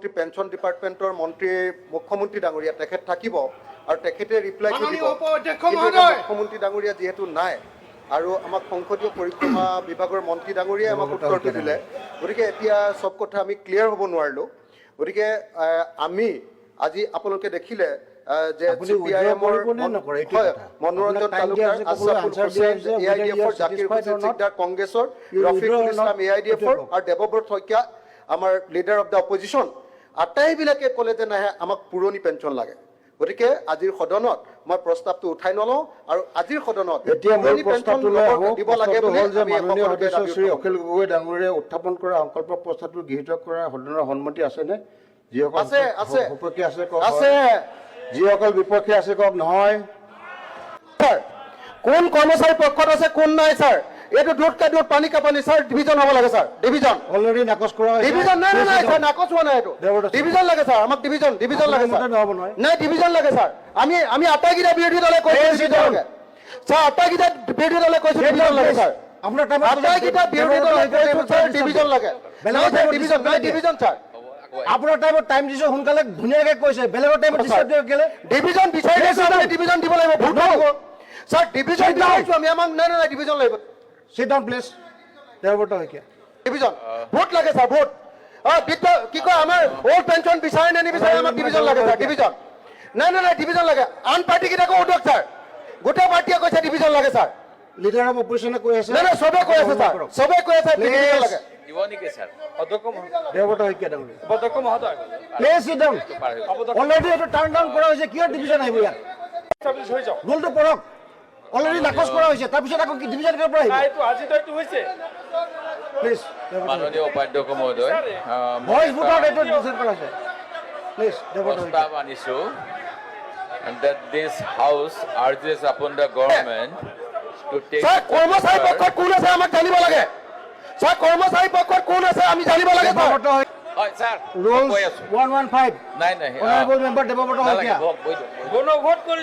মুখ্যমন্ত্ৰী পেঞ্চন ডিপাৰ্টমেণ্টৰ মন্ত্ৰী মুখ্যমন্ত্ৰী ডাঙৰীয়া তেখেত থাকিব আৰু তেখেতে ৰিপ্লাইটো দিব। মুখ্যমন্ত্ৰী ডাঙৰীয়া যিহেতু নাই আৰু আমাক সংসদীয় পৰিক্ৰমা বিভাগৰ মন্ত্ৰী ডাঙৰীয়াই আমাক উত্তৰটো দিলে, গতিকে এতিয়া চব কথা আমি ক্লিয়াৰ হ'ব নোৱাৰিলোঁ। গতিকে আমি আজি আপোনালোকে দেখিলে যে CPIM-ৰ মনোৰঞ্জন তালুকদাৰ, আছাফুল হুছেইন AIDF-ৰ, জাকিৰ হুছেইন সিকদাৰ কংগ্ৰেছৰ, ৰফিকুল ইছলাম AIDF-ৰ আৰু দেৱব্ৰত শইকীয়া আমাৰ লিডাৰ অফ দ্য অপজিশ্যন, আটাইবিলাকে ক'লে যে নাহে আমাক পুৰণি পেঞ্চন লাগে। গতিকে আজিৰ সদনত মই প্ৰস্তাৱটো উঠাই নলওঁ আৰু আজিৰ সদনত পুৰণি পেঞ্চন দিব লাগে বুলি মাননীয় সদস্য শ্ৰী অখিল গগৈ ডাঙৰীয়াই উত্থাপন কৰা সংকল্প প্ৰস্তাৱটো গৃহীত কৰা সদনৰ সন্মতি আছেনে? যিসকল বিপক্ষে আছে কওক, যিসকল বিপক্ষে আছে কওক। নহয় ছাৰ, কোন কৰ্মচাৰী পক্ষত আছে কোন নাই ছাৰ, এইটো দুধ পানী কাপানী ছাৰ। ডিভিজন হ'ব লাগে ছাৰ, ডিভিজন অলৰেডি নাকচ কৰা হৈছে। ডিভিজন নাই ছাৰ, নাকচ হোৱা নাই। এইটো ডিভিজন লাগে ছাৰ, আমাক ডিভিজন লাগে ছাৰ। নহ'ব নহয়, নাই ডিভিজন লাগে ছাৰ। আমি আটাইকেইটা বিৰোধী দলে কৈছোঁ ডিভিজন লাগে ছাৰ, আটাইকেইটা বিৰোধী দলে কৈছোঁ ডিভিজন লাগে ছাৰ। আপোনাৰ আটাইকেইটা বিৰোধী দলে কৈছোঁ ছাৰ ডিভিজন লাগে। ডিভিজন নাই, ডিভিজন ছাৰ। আপোনাৰ টাইমত টাইম দিছো, সোনকালে ধুনীয়াকে কৈছে, বেলেগৰ টাইমত ডিভিজন বিচাৰি দিছোঁ, ডিভিজন দিব লাগিব, ভোট হ'ব ছাৰ। ডিভিজন বিচাৰিছোঁ আমি, আমাক নাই নাই ডিভিজন লাগিব। Sit down, please. Debabrata Saikia, division vote লাগে ছাৰ, ভোট। কি কয় আমাৰ অল্ড পেঞ্চন বিচাৰে নে নিবিচাৰে, আমাক ডিভিজন লাগে ছাৰ, ডিভিজন। নাই ডিভিজন লাগে। আন পাৰ্টিকেইটাকো সোধক ছাৰ, গোটেই পাৰ্টিয়ে কৈছে ডিভিজন লাগে ছাৰ। লিডাৰ অফ অপজিশ্যনে কৈ আছে। নাই চবে কৈ আছে ছাৰ, চবে কৈ আছে ডিভিজন লাগে। দেৱব্ৰত শইকীয়া ডাঙৰীয়া, প্লিজ সিট ডাউন। অলৰেডি এইটো টাৰ্ণ ডাউন কৰা হৈছে, কিয় ডিভিজন আহিব ইয়াত? ৰুলটো পঢ়ক। অলৰেডি নাকচ কৰা হৈছে, তাৰপিছত আকৌ কি ডিভিজন কৰ পৰা আহিব? প্লিজ মাননীয় উপাধ্যক্ষ মহোদয়, ভইচ ভোটত এইটো ডিভিজন কৰা হৈছে। প্লিজ দেৱব্ৰত শইকীয়া, প্ৰস্তাৱ আনিছো that this house urges upon the government to take sir কৰ্মচাৰী পক্ষত কোন আছে আমাক জানিব লাগে ছাৰ, কৰ্মচাৰী পক্ষত কোন আছে আমি জানিব লাগে ছাৰ। হয় স্যাৰ, ৰুলছ 115। নাই honourable member Debabrata Saikia,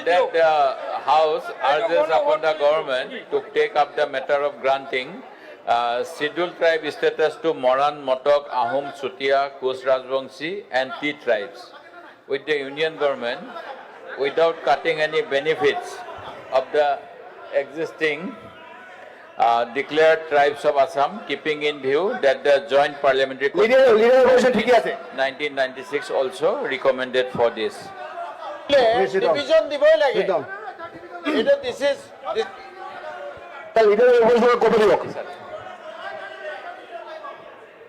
that the house urges upon the government to take up the matter of granting scheduled tribe status to Moran, Motok, Ahom, Chutia, Koch Rajbangshi and T tribes with the union government without cutting any benefits of the existing declared tribes of Assam, keeping in view that the joint parliamentary committee 1996 also recommended for this. Division দিবই লাগে। sit down. এটা this is leader of অপজিশ্যনে ক'ব দিয়ক।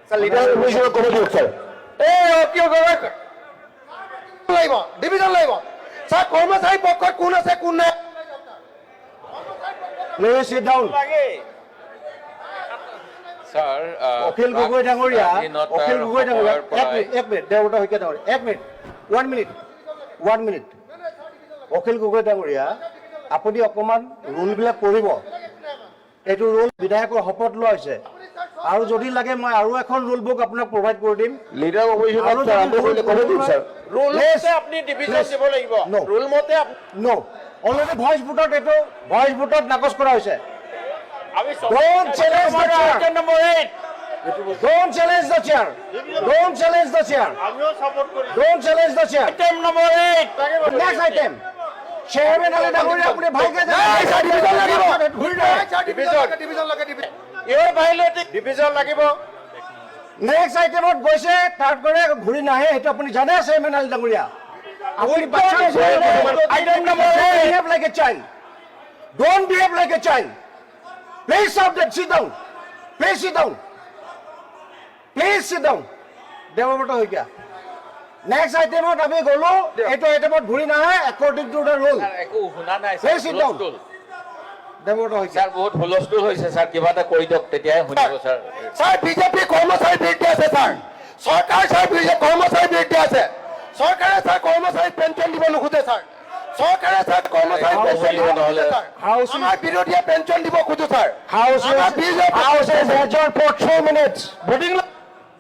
Sir leader of অপজিশ্যনে ক'ব দিয়ক sir. কিয় লাগিব, division লাগিব ছাৰ। কৰ্মচাৰী পক্ষত কোন আছে কোন নাই please sit down. Sir, Akhil Gogoi ডাঙৰীয়া, অখিল গগৈ ডাঙৰীয়া, এক মিনিট দেৱব্ৰত শইকীয়া ডাঙৰীয়া, এক মিনিট, 1 মিনিট। অখিল গগৈ ডাঙৰীয়া, আপুনি অকণমান ৰুলবিলাক পঢ়িব। এইটো ৰুল বিধায়কৰ শপত লোৱা হৈছে, আৰু যদি লাগে মই আৰু এখন ৰুল বুক আপোনাক প্ৰভাইড কৰি দিম। লিডাৰ অলৰেডি ভইচ ভোটত এইটো ভইচ ভোটত নাকচ কৰা হৈছে। Don't challenge the chair. Don't challenge the chair. Don't challenge the chair. Don't challenge the chair. Item number 8. Next item. Chairman Ale ডাঙৰীয়া, আপুনি ভালকে ডিভিজন লাগিব, ডিভিজন লাগে, ডিভিজন লাগিব। নেক্সট আইটেমত গৈছে, তাৰ কাৰণে ঘূৰি নাহে, সেইটো আপুনি জানে চেয়াৰমেন আলী ডাঙৰীয়া। আপুনি item number 8, behave like a child. Don't behave like a child. Please stop that. Sit down. Please sit down. Please sit down. Debabrata Saikia, next আইটেমত আমি গ'লো, এইটো আইটেমত ঘূৰি নাহে একৰ্ডিং টু দ্য ৰুল। একো শুনা নাই Please sit down. Debabrata Saikia, sir বহুত হুলস্থুল হৈছে স্যাৰ, কিবা এটা কৰি দিয়ক, তেতিয়াহে শুনিব স্যাৰ। ছাৰ বিজেপি কৰ্মচাৰী বিৰুদ্ধে আছে ছাৰ, চৰকাৰ ছাৰ কৰ্মচাৰী বিৰুদ্ধে আছে। চৰকাৰে ছাৰ কৰ্মচাৰী পেঞ্চন দিব নোখোজে ছাৰ, চৰকাৰে ছাৰ কৰ্মচাৰী পেঞ্চন দিব নোখোজে ছাৰ। আমাৰ বিৰোধীয়ে পেঞ্চন দিব খোজো sir. House is adjourned for 3 minutes. Voting